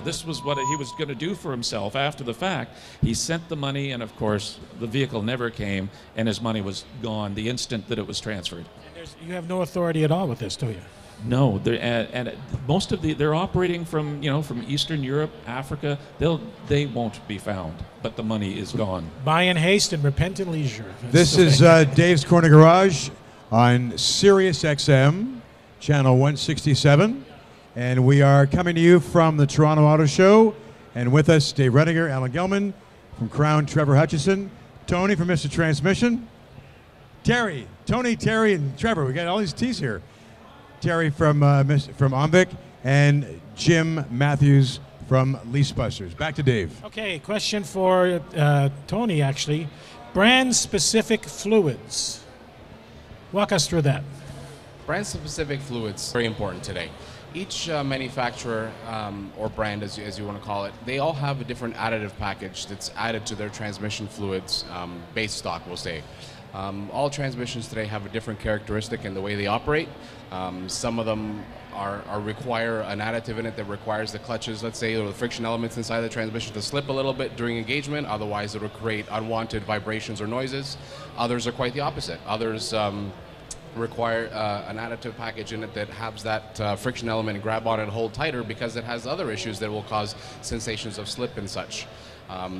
this was what he was going to do for himself after the fact. He sent the money, and of course, the vehicle never came, and his money was gone the instant that it was transferred. And you have no authority at all with this, do you? No, most of they're operating from from Eastern Europe, Africa. They won't be found, but the money is gone. Buy in haste and repent in leisure. This is Dave's Corner Garage on Sirius XM, channel 167, and we are coming to you from the Toronto Auto Show. And with us, Dave Redinger, Alan Gelman from Crown, Trevor Hutchison, Tony from Mr. Transmission, Terry, and Trevor. We got all these T's here. Terry from Omvic, and Jim Matthews from Leasebusters. Back to Dave. Okay, question for Tony, actually. Brand-specific fluids. Walk us through that. Brand-specific fluids, very important today. Each manufacturer or brand, as you want to call it, they all have a different additive package that's added to their transmission fluids, base stock, we'll say. All transmissions today have a different characteristic in the way they operate. Some of them require an additive in it that requires the clutches, let's say, or the friction elements inside the transmission to slip a little bit during engagement. Otherwise, it will create unwanted vibrations or noises. Others are quite the opposite. Others require an additive package in it that has that friction element grab on and hold tighter, because it has other issues that will cause sensations of slip and such.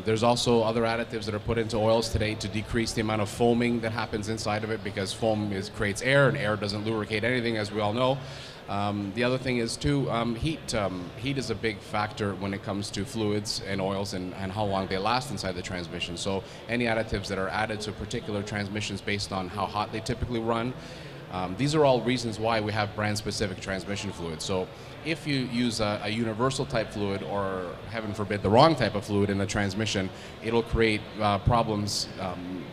There's also other additives that are put into oils today to decrease the amount of foaming that happens inside of it, because foam creates air, and air doesn't lubricate anything, as we all know. The other thing is too, heat. Heat is a big factor when it comes to fluids and oils and how long they last inside the transmission. So any additives that are added to particular transmissions based on how hot they typically run, These are all reasons why we have brand-specific transmission fluid. So if you use a universal type fluid, or heaven forbid the wrong type of fluid in the transmission, it'll create problems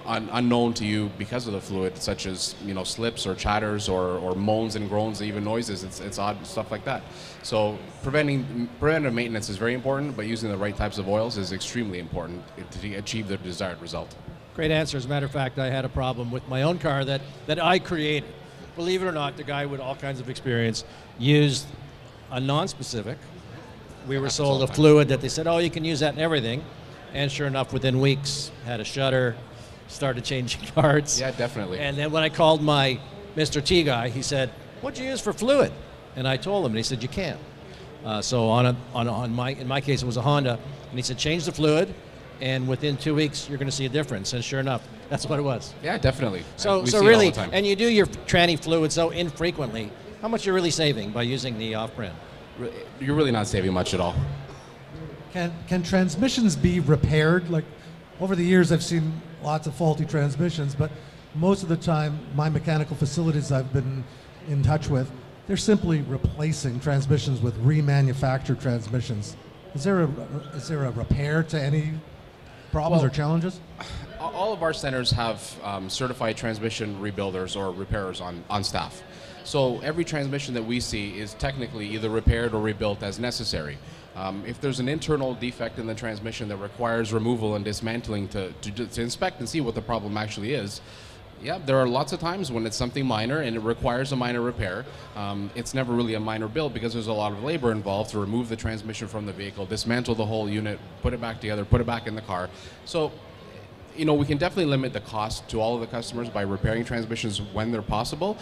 unknown to you because of the fluid, such as slips or chatters or moans and groans, even noises. It's odd stuff like that. So preventive maintenance is very important, but using the right types of oils is extremely important to achieve the desired result. Great answer. As a matter of fact, I had a problem with my own car that I created. Believe it or not, the guy with all kinds of experience used a non-specific. We were sold a fluid that they said, oh, you can use that in everything. And sure enough, within weeks, had a shutter, started changing parts. Yeah, definitely. And then when I called my Mr. T guy, he said, what'd you use for fluid? And I told him, and he said, you can't. So in my case, it was a Honda. And he said, change the fluid, and within 2 weeks, you're going to see a difference. And sure enough, that's what it was. Yeah, definitely. So We see it all really, the time. and you do your tranny fluid so infrequently, how much you're really saving by using the off-brand? You're really not saving much at all. Can transmissions be repaired? Like, over the years, I've seen lots of faulty transmissions, but most of the time, my mechanical facilities I've been in touch with, they're simply replacing transmissions with remanufactured transmissions. Is there a repair to any problems or challenges? All of our centers have certified transmission rebuilders or repairers on staff. So every transmission that we see is technically either repaired or rebuilt as necessary. If there's an internal defect in the transmission that requires removal and dismantling to inspect and see what the problem actually is, yeah, there are lots of times when it's something minor and it requires a minor repair. It's never really a minor build because there's a lot of labor involved to remove the transmission from the vehicle, dismantle the whole unit, put it back together, put it back in the car. So, we can definitely limit the cost to all of the customers by repairing transmissions when they're possible.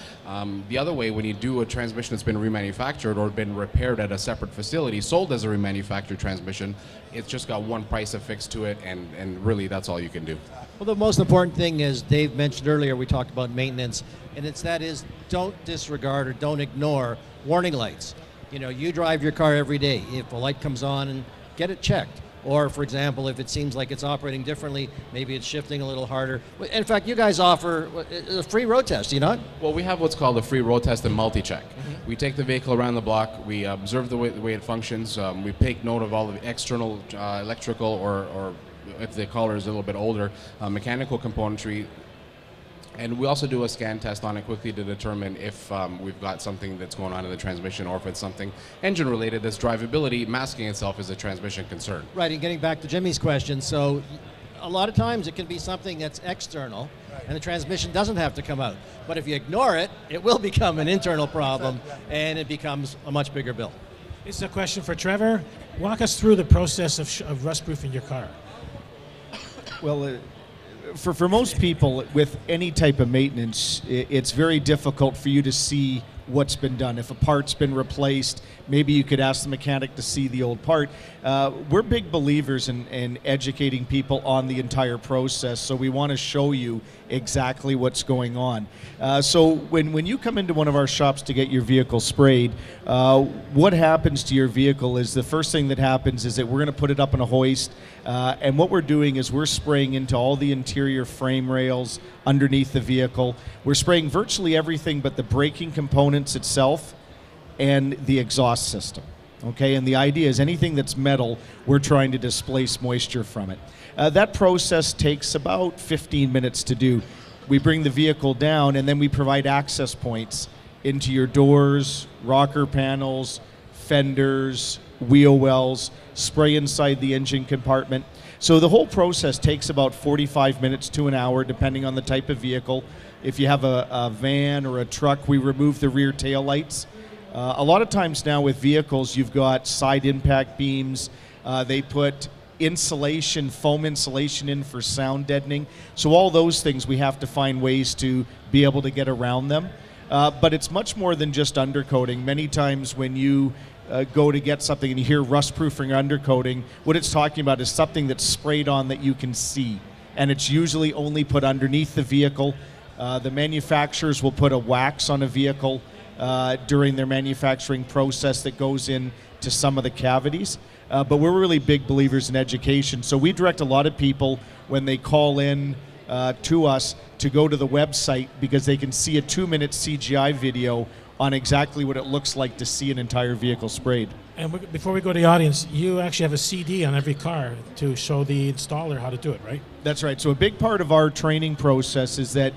The other way, when you do a transmission that's been remanufactured or been repaired at a separate facility, sold as a remanufactured transmission, it's just got one price affixed to it, and really that's all you can do. Well, the most important thing is, Dave mentioned earlier, we talked about maintenance, and don't disregard or don't ignore warning lights. You drive your car every day. If a light comes on, and get it checked. Or, for example, if it seems like it's operating differently, maybe it's shifting a little harder. In fact, you guys offer a free road test, do you not? Well, we have what's called a free road test and multi-check. We take the vehicle around the block, we observe the way it functions, we take note of all the external electrical or if the color is a little bit older, mechanical componentry. And we also do a scan test on it quickly to determine if we've got something that's going on in the transmission, or if it's something engine related that's drivability masking itself as a transmission concern. Right, and getting back to Jimmy's question, so a lot of times it can be something that's external, and the transmission doesn't have to come out. But if you ignore it, it will become an internal problem, and it becomes a much bigger bill. This is a question for Trevor. Walk us through the process of rust-proofing your car. Well, for most people with any type of maintenance, it's very difficult for you to see what's been done. If a part's been replaced, maybe you could ask the mechanic to see the old part. We're big believers in educating people on the entire process, so we want to show you exactly what's going on. So when you come into one of our shops to get your vehicle sprayed, what happens to your vehicle is the first thing that happens is that we're going to put it up on a hoist, and what we're doing is we're spraying into all the interior frame rails underneath the vehicle. We're spraying virtually everything but the braking components itself and the exhaust system. Okay, and the idea is anything that's metal, we're trying to displace moisture from it. That process takes about 15 minutes to do. We bring the vehicle down and then we provide access points into your doors, rocker panels, fenders, wheel wells, spray inside the engine compartment. So the whole process takes about 45 minutes to an hour, depending on the type of vehicle. If you have a van or a truck, we remove the rear tail lights. A lot of times now with vehicles, you've got side impact beams. They put insulation, foam insulation in for sound deadening. So all those things, we have to find ways to be able to get around them. But it's much more than just undercoating. Many times when you go to get something and you hear rust-proofing or undercoating, what it's talking about is something that's sprayed on that you can see. And it's usually only put underneath the vehicle. The manufacturers will put a wax on a vehicle during their manufacturing process that goes in to some of the cavities. But we're really big believers in education. So we direct a lot of people when they call in to us to go to the website because they can see a 2-minute CGI video on exactly what it looks like to see an entire vehicle sprayed. And before we go to the audience, you actually have a CD on every car to show the installer how to do it, right? That's right. So a big part of our training process is that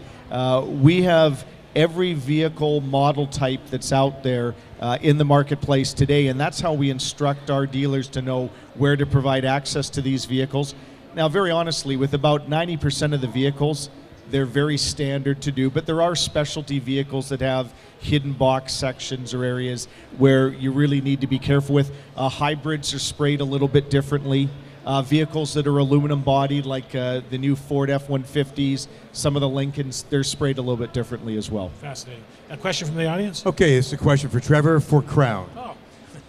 we have every vehicle model type that's out there in the marketplace today, and that's how we instruct our dealers to know where to provide access to these vehicles. Now, very honestly, with about 90% of the vehicles, they're very standard to do, but there are specialty vehicles that have hidden box sections or areas where you really need to be careful with. Hybrids are sprayed a little bit differently. Vehicles that are aluminum bodied, like the new Ford F-150s, some of the Lincolns, they're sprayed a little bit differently as well. Fascinating. A question from the audience? Okay, it's a question for Trevor for Crown. Oh.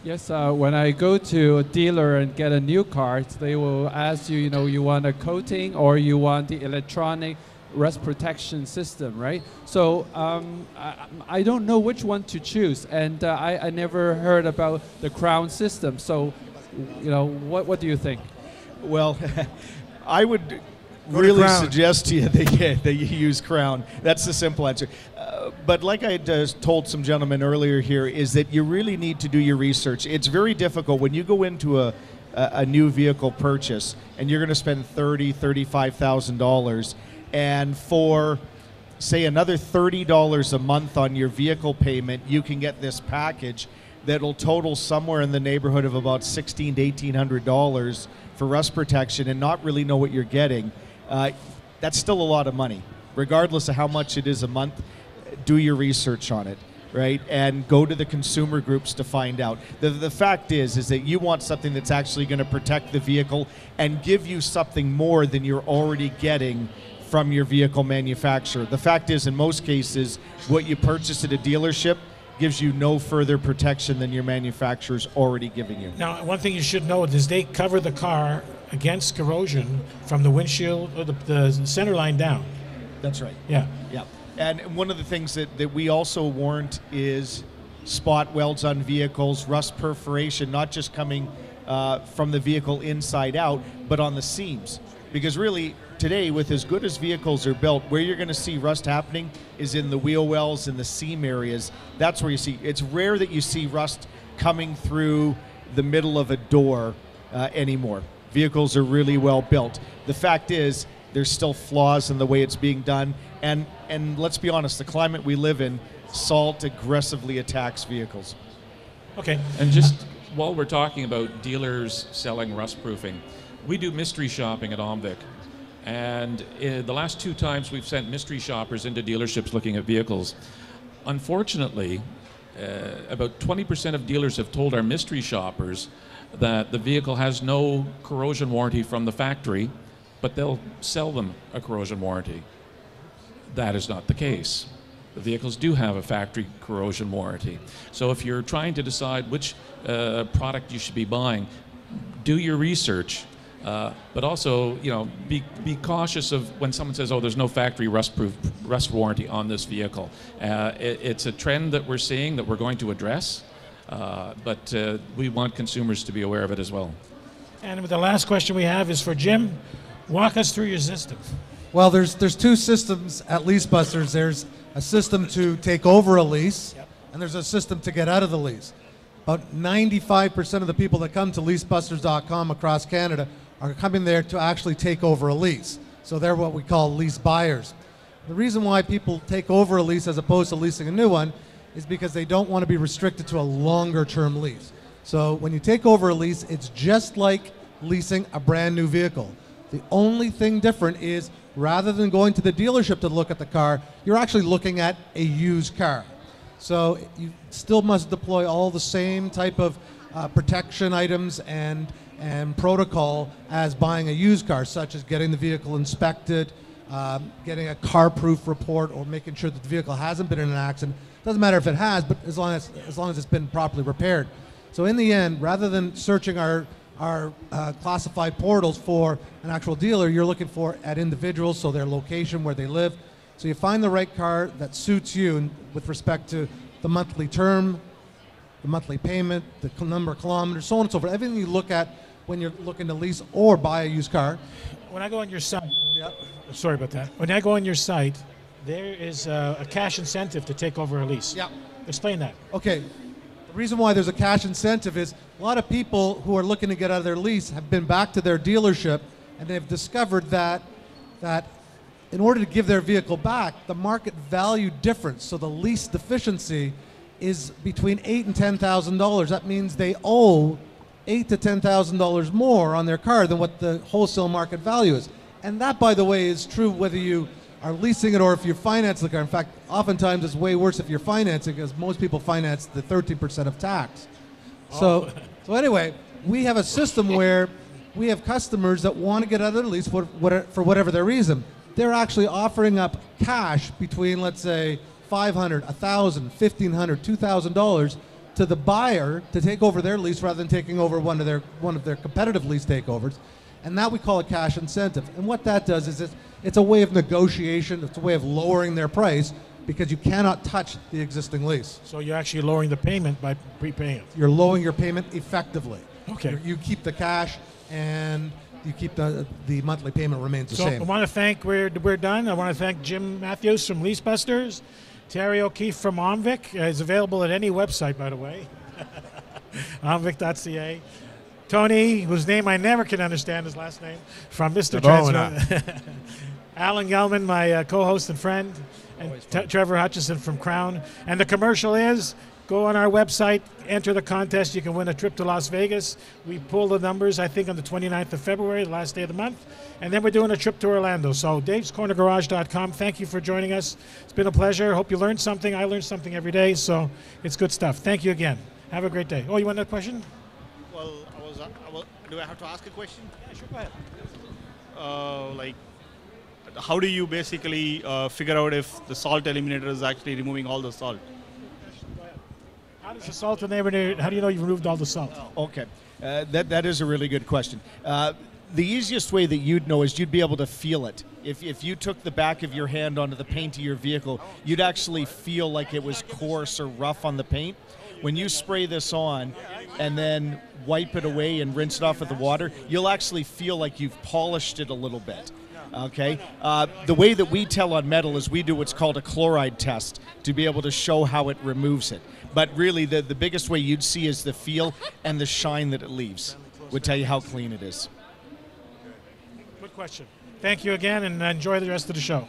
Yes, when I go to a dealer and get a new car, they will ask you, you want a coating or you want the electronic rust protection system, right? So I don't know which one to choose, and I never heard about the Crown system. So, what do you think? Well, I would really suggest to you that you use Crown. That's the simple answer. But like I told some gentlemen earlier here, is that you really need to do your research. It's very difficult when you go into a new vehicle purchase and you're going to spend $30,000, $35,000, and for say another $30 a month on your vehicle payment, you can get this package that'll total somewhere in the neighborhood of about $1,600 to $1,800 for rust protection and not really know what you're getting. That's still a lot of money. Regardless of how much it is a month, do your research on it, right? And go to the consumer groups to find out. The fact is that you want something that's actually going to protect the vehicle and give you something more than you're already getting from your vehicle manufacturer. The fact is, in most cases, what you purchase at a dealership gives you no further protection than your manufacturer's already giving you. Now, one thing you should know is they cover the car against corrosion from the windshield or the center line down. That's right. Yeah. Yeah. And one of the things that we also warrant is spot welds on vehicles, rust perforation, not just coming from the vehicle inside out, but on the seams. Because really, today, with as good as vehicles are built, where you're going to see rust happening is in the wheel wells and the seam areas. That's where you see. It's rare that you see rust coming through the middle of a door anymore. Vehicles are really well built. The fact is, there's still flaws in the way it's being done. And let's be honest, the climate we live in, salt aggressively attacks vehicles. Okay. And just while we're talking about dealers selling rust proofing, we do mystery shopping at OMVIC. And the last 2 times we've sent mystery shoppers into dealerships looking at vehicles. Unfortunately, about 20% of dealers have told our mystery shoppers that the vehicle has no corrosion warranty from the factory, but they'll sell them a corrosion warranty. That is not the case. The vehicles do have a factory corrosion warranty. So if you're trying to decide which product you should be buying, do your research. But also, be cautious of when someone says, "Oh, there's no factory rust warranty on this vehicle." It's a trend that we're seeing that we're going to address, but we want consumers to be aware of it as well. And the last question we have is for Jim. Walk us through your system. Well, there's 2 systems at LeaseBusters. There's a system to take over a lease, and there's a system to get out of the lease. About 95% of the people that come to leasebusters.com across Canada are coming there to actually take over a lease. So they're what we call lease buyers. The reason why people take over a lease as opposed to leasing a new one is because they don't want to be restricted to a longer term lease. So when you take over a lease, it's just like leasing a brand new vehicle. The only thing different is rather than going to the dealership to look at the car, you're actually looking at a used car. So you still must deploy all the same type of protection items and protocol as buying a used car, such as getting the vehicle inspected, getting a car proof report, or making sure that the vehicle hasn't been in an accident. Doesn't matter if it has, but as long as it's been properly repaired. So in the end, rather than searching our classified portals for an actual dealer, you're looking for at individuals, so their location, where they live. So you find the right car that suits you with respect to the monthly term, the monthly payment, the number of kilometers, so on and so forth. Everything you look at when you're looking to lease or buy a used car. When I go on your site, sorry about that. When I go on your site, there is a cash incentive to take over a lease. Yeah. Explain that. Okay. The reason why there's a cash incentive is a lot of people who are looking to get out of their lease have been back to their dealership and they've discovered that in order to give their vehicle back, the market value difference, so the lease deficiency, is between $8,000 and $10,000. That means they owe $8,000 to $10,000 more on their car than what the wholesale market value is. And that, by the way, is true whether you are leasing it or if you finance the car. In fact, oftentimes it's way worse if you're financing, because most people finance the 13% of tax. So anyway, we have a system where we have customers that want to get out of their lease for whatever their reason. They're actually offering up cash between, let's say, $500, $1,000, $1,500, $2,000 to the buyer to take over their lease rather than taking over one of their competitive lease takeovers. And that we call a cash incentive. And what that does is it's a way of negotiation, it's a way of lowering their price, because you cannot touch the existing lease. So you're actually lowering the payment by prepaying it. You're lowering your payment effectively. Okay. You keep the cash and you keep the monthly payment remains the same. I want to thank, we're done. I want to thank Jim Matthews from Leasebusters. Terry O'Keefe from Omvic is available at any website, by the way. Omvic.ca. Tony, whose name I never can understand his last name, from Mr. Transmission. Alan Gelman, my co-host and friend, and Trevor Hutchison from Crown. And the commercial is, go on our website, enter the contest. You can win a trip to Las Vegas. We pull the numbers, I think, on the 29th of February, the last day of the month. And then we're doing a trip to Orlando. So davescornergarage.com. Thank you for joining us. It's been a pleasure. Hope you learned something. I learn something every day, so it's good stuff. Thank you again. Have a great day. Oh, you want another question? Well, do I have to ask a question? Yeah, sure, go ahead. Like, how do you basically figure out if the salt eliminator is actually removing all the salt? How does the salt eliminator, how do you know you've removed all the salt? Okay, that is a really good question. The easiest way that you'd know is you'd be able to feel it. If you took the back of your hand onto the paint of your vehicle, you'd actually feel like it was coarse or rough on the paint. When you spray this on and then wipe it away and rinse it off with the water, you'll actually feel like you've polished it a little bit. Okay, the way that we tell on metal is we do what's called a chloride test to be able to show how it removes it. But really, the biggest way you'd see is the feel and the shine that it leaves would tell you how clean it is. Good question. Thank you again, and enjoy the rest of the show.